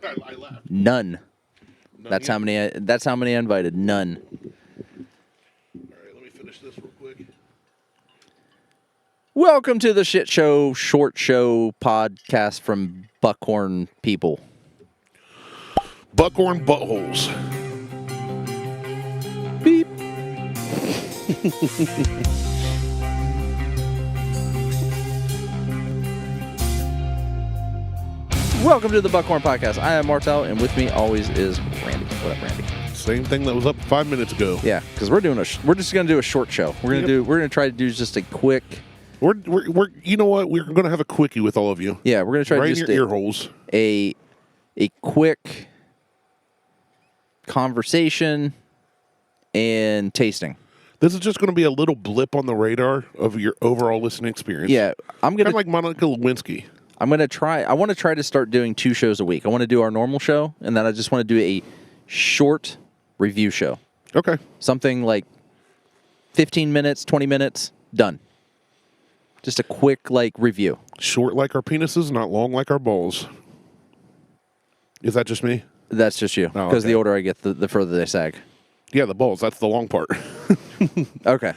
I laughed. None. That's how many I invited. None. All right, let me finish this real quick. Welcome to the Shit Show Short Show podcast from Buckhorn people. Buckhorn buttholes. Beep. Welcome to the Buckhorn podcast. I am Martel, and with me always is Randy. What up, Randy? Same thing that was up 5 minutes ago. Yeah, because we're just gonna do a short show. We're gonna try to do just a quick. We're you know what? We're gonna have a quickie with all of you. Yeah, we're gonna try right to just in your ear holes. A quick conversation and tasting. This is just going to be a little blip on the radar of your overall listening experience. Yeah, I'm gonna kind of like Monica Lewinsky. I want to try to start doing 2 shows a week. I want to do our normal show, and then I just want to do a short review show. Okay. Something like 15 minutes, 20 minutes, done. Just a quick, review. Short like our penises, not long like our balls. Is that just me? That's just you. Because the older I get, the further they sag. Yeah, the balls. That's the long part. Okay.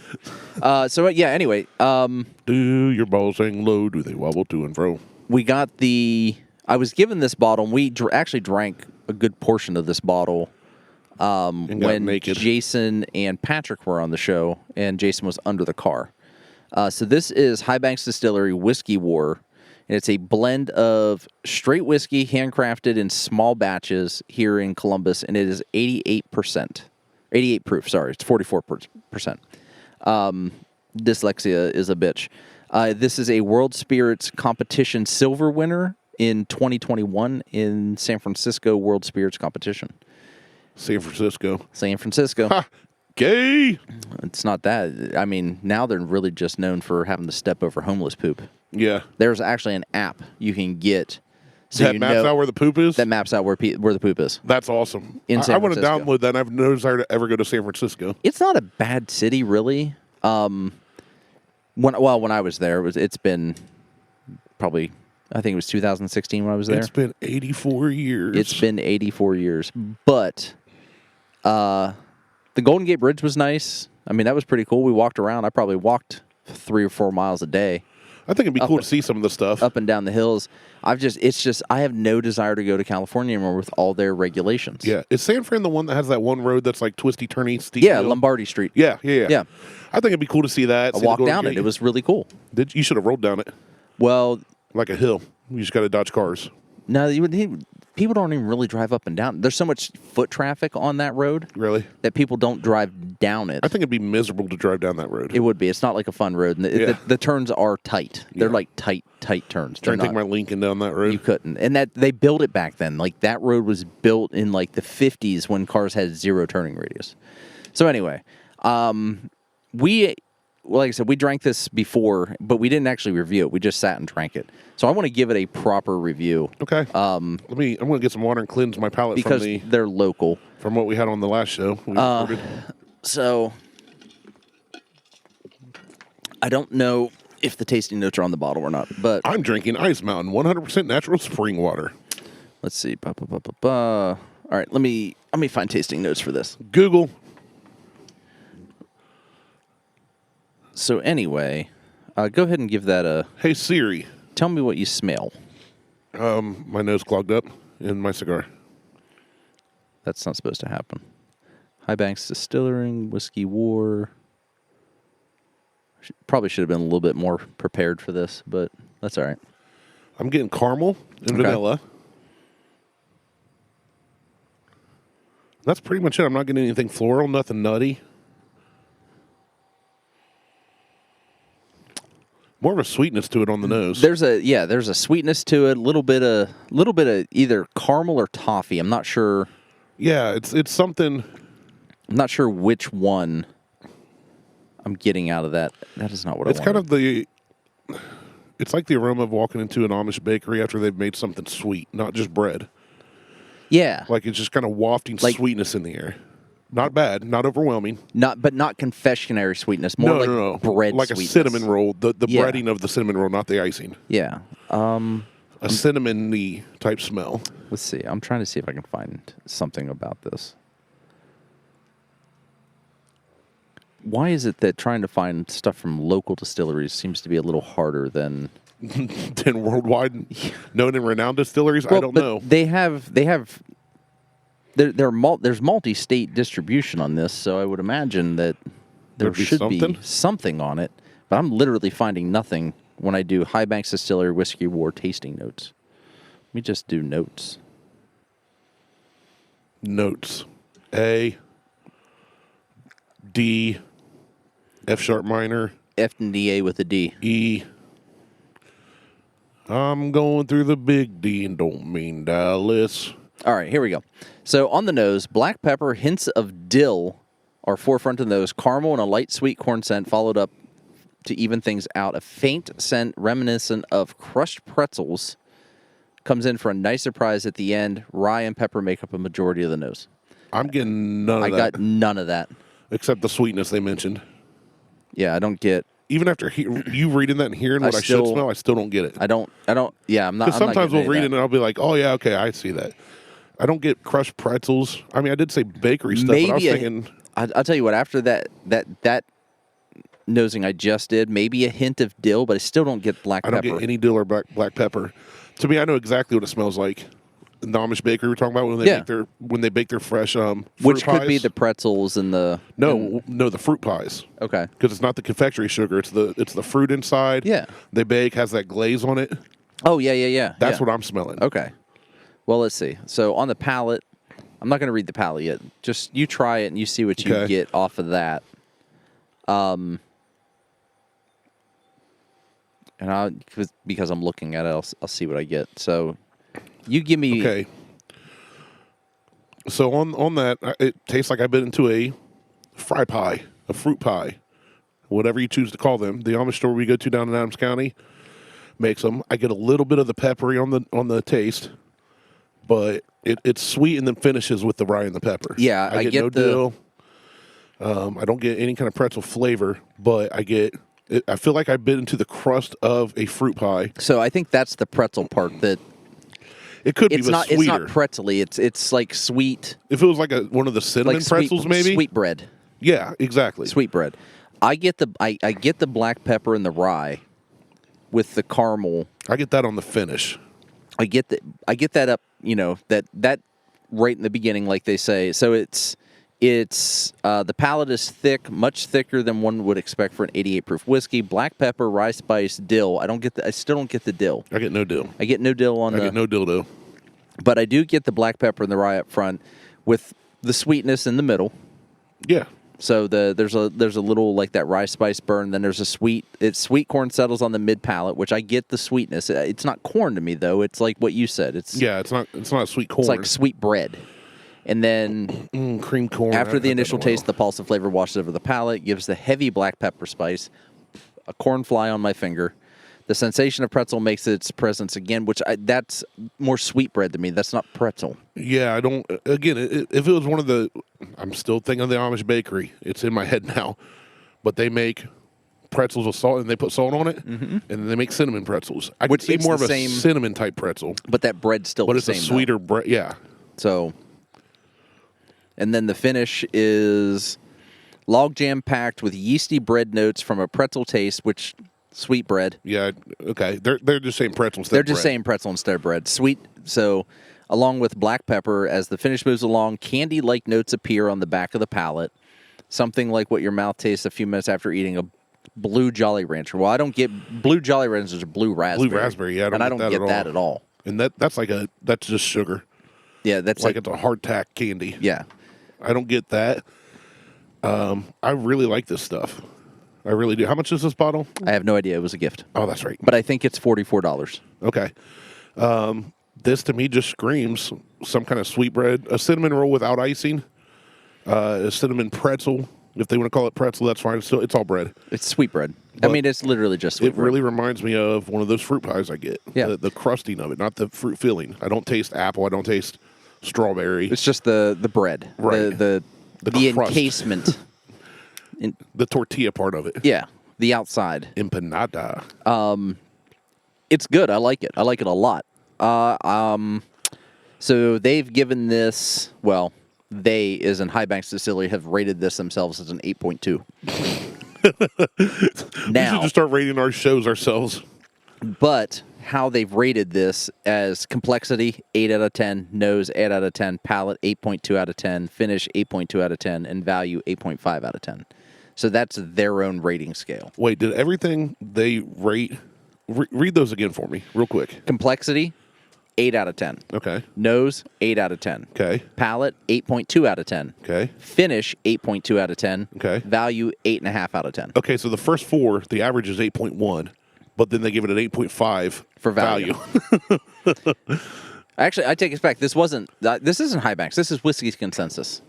Anyway. Do your balls hang low? Do they wobble to and fro? We got I was given this bottle, and we actually drank a good portion of this bottle when naked. Jason and Patrick were on the show, and Jason was under the car. So this is High Banks Distillery Whiskey War, and it's a blend of straight whiskey, handcrafted in small batches here in Columbus, and it is 88%. 88 proof, sorry. It's 44%. Dyslexia is a bitch. This is a World Spirits Competition silver winner in 2021 in San Francisco World Spirits Competition. San Francisco. Ha! Gay! It's not that. I mean, now they're really just known for having to step over homeless poop. Yeah. There's actually an app you can get. So that maps out where the poop is? That maps out where the poop is. That's awesome. In San I want to Francisco. download that, and I have no desire to ever go to San Francisco. It's not a bad city, really. When I was there, it's been probably, I think it was 2016 when I was there. It's been 84 years. It's been 84 years. But the Golden Gate Bridge was nice. I mean, that was pretty cool. We walked around. I probably walked 3 or 4 miles a day. I think it'd be cool to see some of the stuff. Up and down the hills. I have no desire to go to California anymore with all their regulations. Yeah. Is San Fran the one that has that one road that's like twisty, turny, steep? Yeah, hill? Lombardy Street. Yeah. Yeah. I think it'd be cool to see that. I walked down it. It was really cool. You should have rolled down it. Well, like a hill. You just got to dodge cars. No, people don't even really drive up and down. There's so much foot traffic on that road. Really? That people don't drive down it. I think it'd be miserable to drive down that road. It would be. It's not like a fun road. And the turns are tight. They're like tight turns. Trying to take my Lincoln down that road. You couldn't. And that they built it back then. Like that road was built in like the 50s when cars had 0 turning radius. So anyway, like I said, we drank this before, but we didn't actually review it. We just sat and drank it. So I want to give it a proper review. Okay. I'm going to get some water and cleanse my palate because they're local. From what we had on the last show. So I don't know if the tasting notes are on the bottle or not, but I'm drinking Ice Mountain 100% natural spring water. Let's see. All right, let me find tasting notes for this. Google. So anyway, go ahead and give that a... Hey, Siri. Tell me what you smell. My nose clogged up in my cigar. That's not supposed to happen. High Banks Distillery, Whiskey War. Probably should have been a little bit more prepared for this, but that's all right. I'm getting caramel and vanilla. That's pretty much it. I'm not getting anything floral, nothing nutty. More of a sweetness to it on the nose. There's a sweetness to it, a little bit of either caramel or toffee. I'm not sure. Yeah, it's something. I'm not sure which one I'm getting out of that. That is not what I want. It's kind of it's like the aroma of walking into an Amish bakery after they've made something sweet, not just bread. Yeah. Like it's just kind of wafting sweetness in the air. Not bad, not overwhelming. But not confectionery sweetness. More bread like sweetness. A cinnamon roll. The breading of the cinnamon roll, not the icing. Yeah. a cinnamon-y type smell. Let's see. I'm trying to see if I can find something about this. Why is it that trying to find stuff from local distilleries seems to be a little harder than Than worldwide known and renowned distilleries? I don't know. There's multi-state distribution on this, so I would imagine that there There'd be should something? be something on it. But I'm literally finding nothing when I do High Banks Distillery Whiskey War tasting notes. Let me just do notes. Notes. A, D, F sharp minor, F and D A with a D. E. I'm going through the big D and don't mean Dallas. All right, here we go. So on the nose, black pepper, hints of dill are forefront of the nose, caramel and a light sweet corn scent, followed up to even things out. A faint scent reminiscent of crushed pretzels comes in for a nice surprise at the end. Rye and pepper make up a majority of the nose. I'm getting none of I that. got none of that. Except the sweetness they mentioned. Yeah, I don't get. Even after you reading that and hearing what I should smell, I still don't get it. I don't. Yeah, I'm not. Because sometimes we'll read it it and I'll be like, oh, yeah, okay, I see that. I don't get crushed pretzels. I mean, I did say bakery stuff, but I was thinking... I'll tell you what, after that nosing I just did, maybe a hint of dill, but I still don't get black pepper. I don't get any dill or black pepper. To me, I know exactly what it smells like. The Amish bakery we're talking about when they bake their fresh fruit Which pies. could be the pretzels and the... No, the fruit pies. Okay. Because it's not the confectionery sugar. It's the fruit inside. Yeah. They bake, has that glaze on it. Oh, yeah. That's what I'm smelling. Okay. Well, let's see. So on the palate, I'm not going to read the palate yet. Just you try it and you see what you get off of that. And because I'm looking at it, I'll see what I get. So you give me... Okay. So on that, it tastes like I bit into a fry pie, a fruit pie, whatever you choose to call them. The Amish store we go to down in Adams County makes them. I get a little bit of the peppery on the taste, but it's sweet and then finishes with the rye and the pepper. Yeah, I get no dill. I don't get any kind of pretzel flavor, but I feel like I bit into the crust of a fruit pie. So I think that's the pretzel part that... It could be, not. sweeter. It's not pretzely. It's like sweet. If it was like one of the cinnamon pretzels, maybe sweet bread. Yeah, exactly. Sweet bread. I get the black pepper and the rye with the caramel. I get that on the finish. I get that up. That right in the beginning, like they say. So it's the palate is thick, much thicker than one would expect for an 88 proof whiskey. Black pepper, rye spice, dill. I still don't get the dill. I get no dill. I get no dill on I get no dildo. But I do get the black pepper and the rye up front with the sweetness in the middle. Yeah. So there's a little like that rye spice burn. Then there's sweet corn settles on the mid palate, which I get the sweetness. It's not corn to me though. It's like what you said. It's not sweet corn. It's like sweet bread. And then cream corn. After the initial taste, the pulse of flavor washes over the palate, gives the heavy black pepper spice, a corn fly on my finger. The sensation of pretzel makes its presence again, that's more sweet bread to me. That's not pretzel. Yeah, I don't. Again, if it was one of the, I'm still thinking of the Amish bakery. It's in my head now, but they make pretzels with salt and they put salt on it, and then they make cinnamon pretzels. I would say more of a cinnamon type pretzel, but that bread's still the same. But it's a sweeter bread. Yeah. So, and then the finish is log jam packed with yeasty bread notes from a pretzel taste, which. Sweet bread. Yeah, okay. They're just saying pretzel instead of bread. They're just saying pretzel instead of bread. Sweet. So, along with black pepper, as the finish moves along, candy-like notes appear on the back of the palate. Something like what your mouth tastes a few minutes after eating a blue Jolly Rancher. Well, I don't get blue Jolly Ranchers or blue raspberry. Blue raspberry, yeah. I don't get that at all. And that's just sugar. Yeah, that's like it's a hardtack candy. Yeah. I don't get that. I really like this stuff. I really do. How much is this bottle? I have no idea. It was a gift. Oh, that's right. But I think it's $44. Okay. This to me just screams some kind of sweet bread, a cinnamon roll without icing, a cinnamon pretzel. If they want to call it pretzel, that's fine. It's all bread. It's sweet bread. I mean, it's literally just sweet bread. It really reminds me of one of those fruit pies I get. Yeah. The crusting of it, not the fruit filling. I don't taste apple. I don't taste strawberry. It's just the bread. Right. The crust. encasement. The tortilla part of it. Yeah, the outside. Empanada. It's good. I like it. I like it a lot. So they've given this, well, they, as in High Banks Distillery, have rated this themselves as an 8.2. We should just start rating our shows ourselves. But how they've rated this as complexity, 8 out of 10, nose, 8 out of 10, palate, 8.2 out of 10, finish, 8.2 out of 10, and value, 8.5 out of 10. So that's their own rating scale. Wait, did everything they rate... read those again for me, real quick. Complexity, 8 out of 10. Okay. Nose, 8 out of 10. Okay. Palate, 8.2 out of 10. Okay. Finish, 8.2 out of 10. Okay. Value, 8.5 out of 10. Okay, so the first four, the average is 8.1, but then they give it an 8.5 for value. Actually, I take it back. This isn't High Banks. This is Whiskey's Consensus.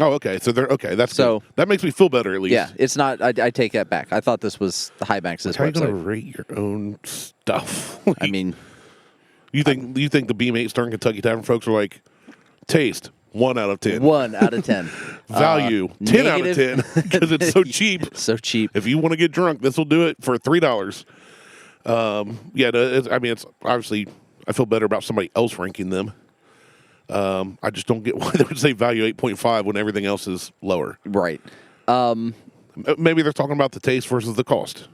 Oh, okay. So they're okay. That's so good. That makes me feel better at least. Yeah, it's not. I take that back. I thought this was the High Banks' website. How are you going to rate your own stuff? I mean, you think the B-Mate Stern Kentucky Tavern folks are like, taste 1 out of 10, 1 out of 10, value 10 out of 10 because it's so cheap. So cheap. If you want to get drunk, this will do it for $3. Yeah, it's obviously I feel better about somebody else ranking them. I just don't get why they would say value 8.5 when everything else is lower. Right. Maybe they're talking about the taste versus the cost.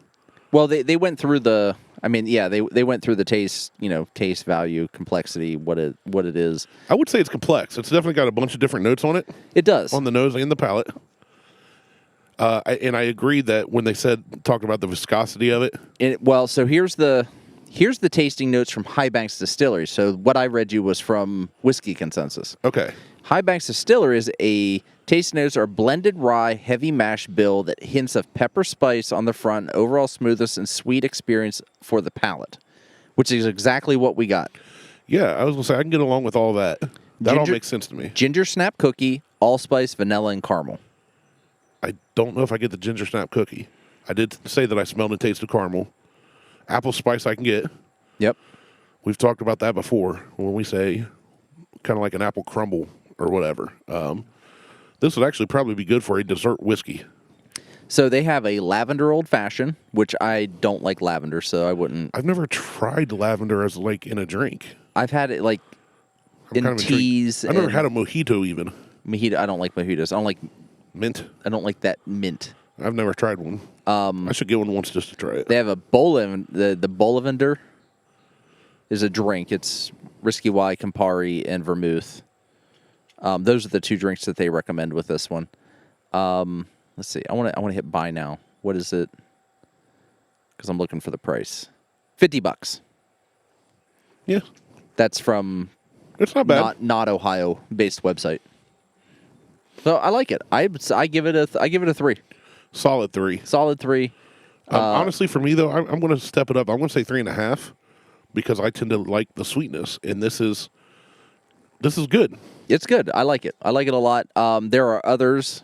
Well, they went through the. I mean, yeah, they went through the taste. Taste, value, complexity, what it is. I would say it's complex. It's definitely got a bunch of different notes on it. It does on the nose and the palate. And I agree that when they talked about the viscosity of it. So here's the tasting notes from High Banks Distillery. So what I read you was from Whiskey Consensus. Okay. High Banks Distillery is a taste notes are blended rye, heavy mash bill that hints of pepper spice on the front, overall smoothness and sweet experience for the palate, which is exactly what we got. Yeah, I was going to say, I can get along with all that. That all makes sense to me. Ginger snap cookie, allspice, vanilla, and caramel. I don't know if I get the ginger snap cookie. I did say that I smelled and tasted caramel. Apple spice I can get. Yep. We've talked about that before when we say kind of like an apple crumble or whatever. This would actually probably be good for a dessert whiskey. So they have a lavender old fashioned, which I don't like lavender, so I wouldn't. I've never tried lavender as like in a drink. I've had it like in teas. I've never had a mojito even. Mojito. I don't like mojitos. I don't like mint. I don't like that mint. I've never tried one. I should get one once just to try it. They have a the Bolivender is a drink. It's Risky Rye, Campari, and Vermouth. Those are the two drinks that they recommend with this one. Let's see. I want to hit buy now. What is it? Because I'm looking for the price. $50. Yeah, that's from. It's not bad. Not Ohio based website. So I like it. I give it a 3. Solid 3. Solid 3. Honestly, for me though, I'm going to step it up. I'm going to say 3.5 because I tend to like the sweetness, and this is good. It's good. I like it. I like it a lot. There are others.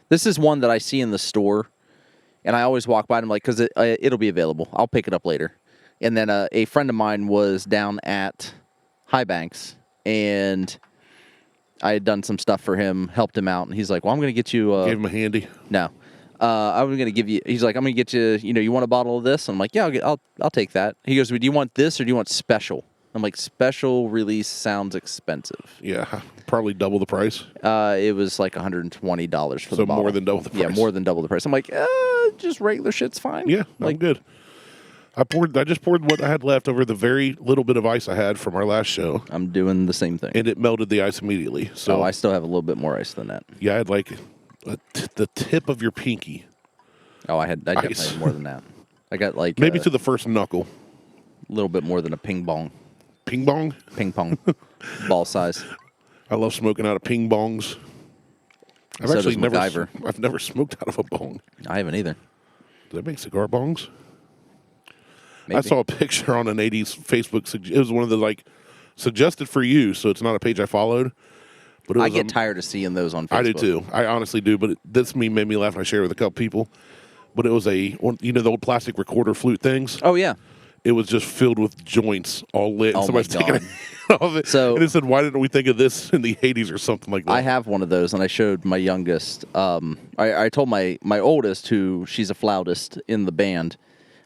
This is one that I see in the store, and I always walk by and I'm like, because it'll be available. I'll pick it up later. And then a friend of mine was down at High Banks, and I had done some stuff for him, helped him out, and he's like, well, I'm going to get you... Gave him a handy? No. I'm going to give you... He's like, I'm going to get you... You want a bottle of this? I'm like, yeah, I'll take that. He goes, well, do you want this or do you want special? I'm like, special release sounds expensive. Yeah, probably double the price. It was like $120 for the bottle. So more than double the price. Yeah, more than double the price. I'm like, just regular shit's fine. Yeah, like, I'm good. I just poured what I had left over the very little bit of ice I had from our last show. I'm doing the same thing. And it melted the ice immediately. So I still have a little bit more ice than that. Yeah, I had like the tip of your pinky. Oh, I definitely had more than that. I got like... Maybe to the first knuckle. A little bit more than a ping bong. Ping bong? Ping pong. Ball size. I love smoking out of ping bongs. I've never smoked out of a bong. I haven't either. Do they make cigar bongs? Maybe. I saw a picture on an 80s Facebook. It was one of the suggested for you, so it's not a page I followed. But I get tired of seeing those on Facebook. I do too. I honestly do. But this meme made me laugh, and I shared it with a couple people. But it was the old plastic recorder flute things. Oh yeah. It was just filled with joints, all lit. Oh Somebody's taking it off it. So, and it said, "Why didn't we think of this in the '80s or something like that?" I have one of those, and I showed my youngest. I told my oldest, who she's a flautist in the band.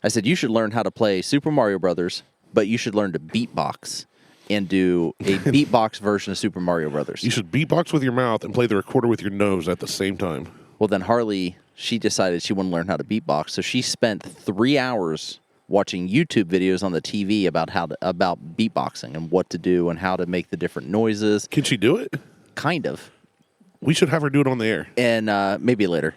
I said, "You should learn how to play Super Mario Brothers, but you should learn to beatbox and do a beatbox version of Super Mario Brothers. You should beatbox with your mouth and play the recorder with your nose at the same time. Well, then Harley, she decided she wanted to learn how to beatbox, so she spent 3 hours watching YouTube videos on the TV about about beatboxing and what to do and how to make the different noises. Can she do it? Kind of. We should have her do it on the air. And maybe later.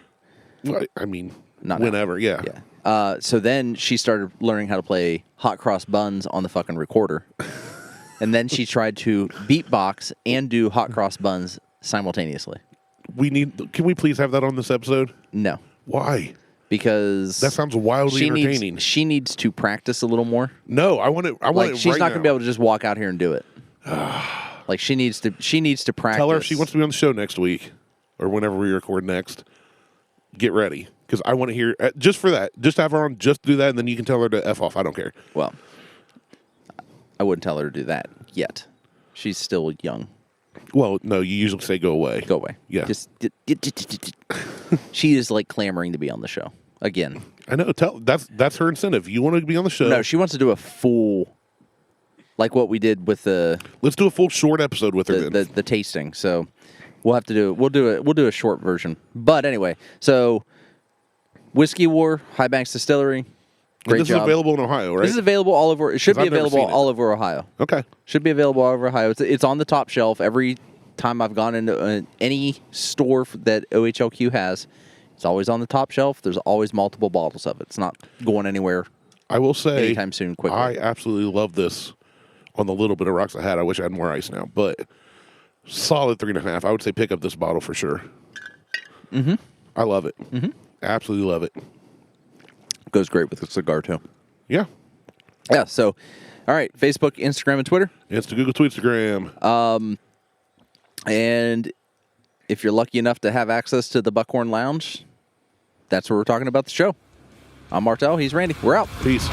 I mean, Not whenever, now. Yeah. So then she started learning how to play hot cross buns on the fucking recorder. And then she tried to beatbox and do hot cross buns simultaneously. Can we please have that on this episode? No. Why? Because that sounds wildly entertaining. She needs to practice a little more. No, I want it. She's not going to be able to just walk out here and do it. Like she needs to practice. Tell her if she wants to be on the show next week or whenever we record next. Get ready because I want to hear just for that. Just have her on. Just do that, and then you can tell her to F off. I don't care. Well, I wouldn't tell her to do that yet. She's still young. Well, no, you usually say go away. Go away. Yeah. She is like clamoring to be on the show again. I know. That's her incentive. You want to be on the show? No, she wants to do a full, like what we did with the. Let's do a full short episode with her. The tasting. So we'll do a short version. But anyway, so Whiskey War, High Banks Distillery. Great job. This is available in Ohio, right? This is available all over. It should be available all over Ohio. Okay. Should be available all over Ohio. It's on the top shelf. Every time I've gone into any store that OHLQ has, it's always on the top shelf. There's always multiple bottles of it. It's not going anywhere. I will say, anytime soon. Quickly. I absolutely love this. On the little bit of rocks I had, I wish I had more ice now, but solid 3.5. I would say pick up this bottle for sure. Mm-hmm. I love it. Mm-hmm. Absolutely love it. Goes great with a cigar too. Yeah. Yeah. So, all right. Facebook, Instagram, and Twitter. It's the Google Tweetstagram. And if you're lucky enough to have access to the Buckhorn Lounge, that's where we're talking about the show. I'm Martel. He's Randy. We're out. Peace.